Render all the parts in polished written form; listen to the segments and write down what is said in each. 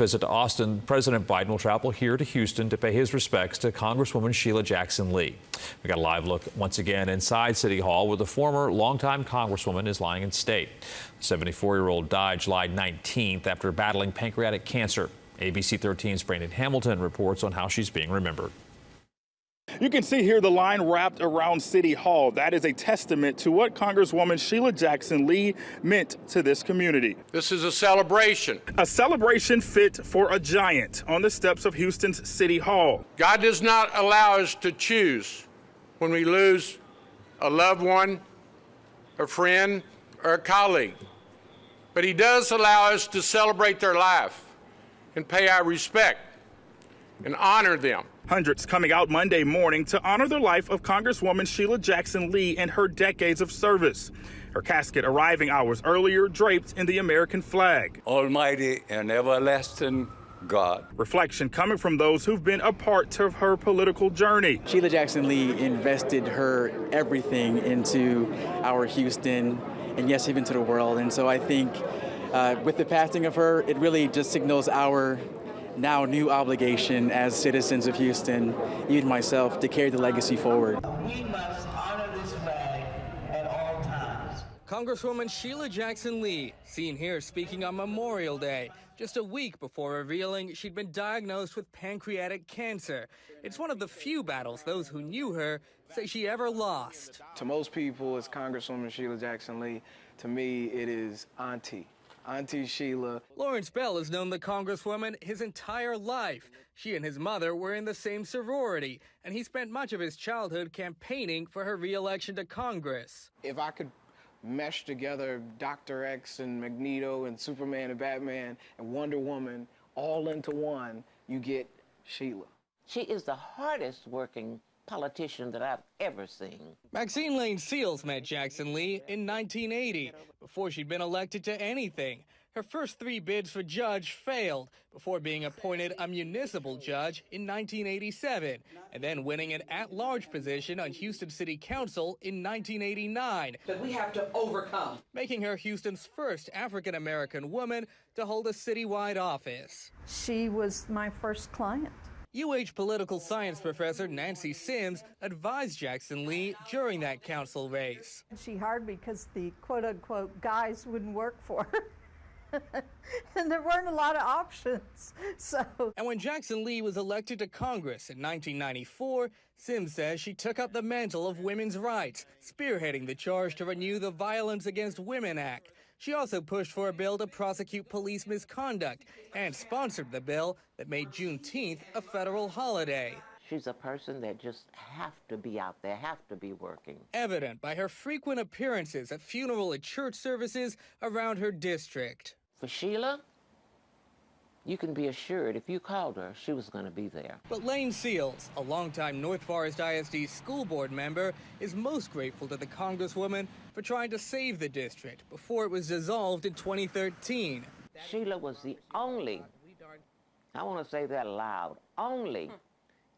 visit to Austin, President Biden will travel here to Houston to pay his respects to Congresswoman Sheila Jackson Lee. We got a live look once again inside City Hall, where the former longtime Congresswoman is lying in state. The 74-year-old died July 19th after battling pancreatic cancer. ABC 13's Brandon Hamilton reports on how she's being remembered. You can see here the line wrapped around City Hall. That is a testament to what Congresswoman Sheila Jackson Lee meant to this community. This is a celebration. A celebration fit for a giant on the steps of Houston's City Hall. God does not allow us to choose when we lose a loved one, a friend, or a colleague. But He does allow us to celebrate their life and pay our respect and honor them. Hundreds coming out Monday morning to honor the life of Congresswoman Sheila Jackson Lee and her decades of service. Her casket arriving hours earlier, draped in the American flag. Almighty and everlasting God. Reflection coming from those who've been a part of her political journey. Sheila Jackson Lee invested her everything into our Houston and yes, even to the world. And so I think with the passing of her, it really just signals our now new obligation as citizens of Houston, even myself, to carry the legacy forward. We must honor this flag at all times. Congresswoman Sheila Jackson Lee, seen here speaking on Memorial Day, just a week before revealing she'd been diagnosed with pancreatic cancer. It's one of the few battles those who knew her say she ever lost. To most people, it's Congresswoman Sheila Jackson Lee. To me, it is Auntie Sheila. Lawrence Bell has known the Congresswoman his entire life. She and his mother were in the same sorority, and he spent much of his childhood campaigning for her re-election to Congress. If I could mesh together Dr. X and Magneto and Superman and Batman and Wonder Woman all into one, you get Sheila. She is the hardest working politician that I've ever seen. Maxine Lane Seals met Jackson Lee in 1980, before she'd been elected to anything. Her first 3 bids for judge failed before being appointed a municipal judge in 1987, and then winning an at-large position on Houston City Council in 1989. That we have to overcome. Making her Houston's first African-American woman to hold a citywide office. She was my first client. UH political science professor Nancy Sims advised Jackson Lee during that council race. She hired me because the quote-unquote guys wouldn't work for her. And there weren't a lot of options. And when Jackson Lee was elected to Congress in 1994, Sims says she took up the mantle of women's rights, spearheading the charge to renew the Violence Against Women Act. She also pushed for a bill to prosecute police misconduct and sponsored the bill that made Juneteenth a federal holiday. She's a person that just have to be out there, have to be working. Evident by her frequent appearances at funeral and church services around her district. For Sheila, you can be assured if you called her, she was going to be there. But Lane Seals, a longtime North Forest ISD school board member, is most grateful to the Congresswoman for trying to save the district before it was dissolved in 2013. Sheila was the only, I want to say that loud, only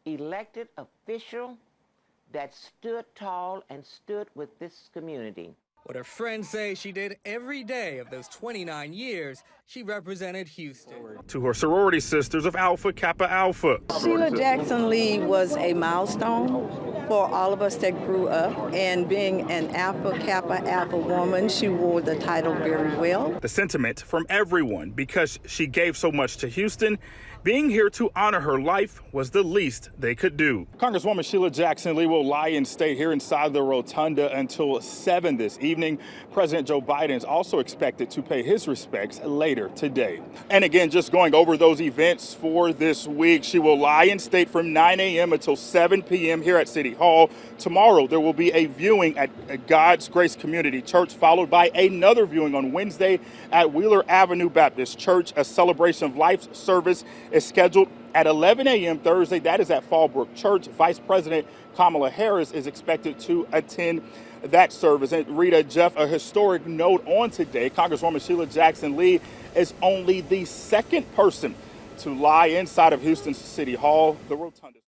elected official that stood tall and stood with this community. What her friends say she did every day of those 29 years she represented Houston. To her sorority sisters of Alpha Kappa Alpha. Sheila Jackson Lee was a milestone for all of us that grew up, and being an Alpha Kappa Alpha woman, she wore the title very well. The sentiment from everyone, because she gave so much to Houston, being here to honor her life was the least they could do. Congresswoman Sheila Jackson Lee will lie in state here inside the rotunda until 7 this evening. President Joe Biden is also expected to pay his respects later today. And again, just going over those events for this week, she will lie in state from 9 a.m. until 7 p.m. here at City Hall. Tomorrow, there will be a viewing at God's Grace Community Church, followed by another viewing on Wednesday at Wheeler Avenue Baptist Church. A celebration of life service is scheduled at 11 a.m. Thursday. That is at Fallbrook Church. Vice President Kamala Harris is expected to attend that service. And Rita, Jeff, a historic note on today. Congresswoman Sheila Jackson Lee is only the second person to lie inside of Houston's City Hall, the rotunda.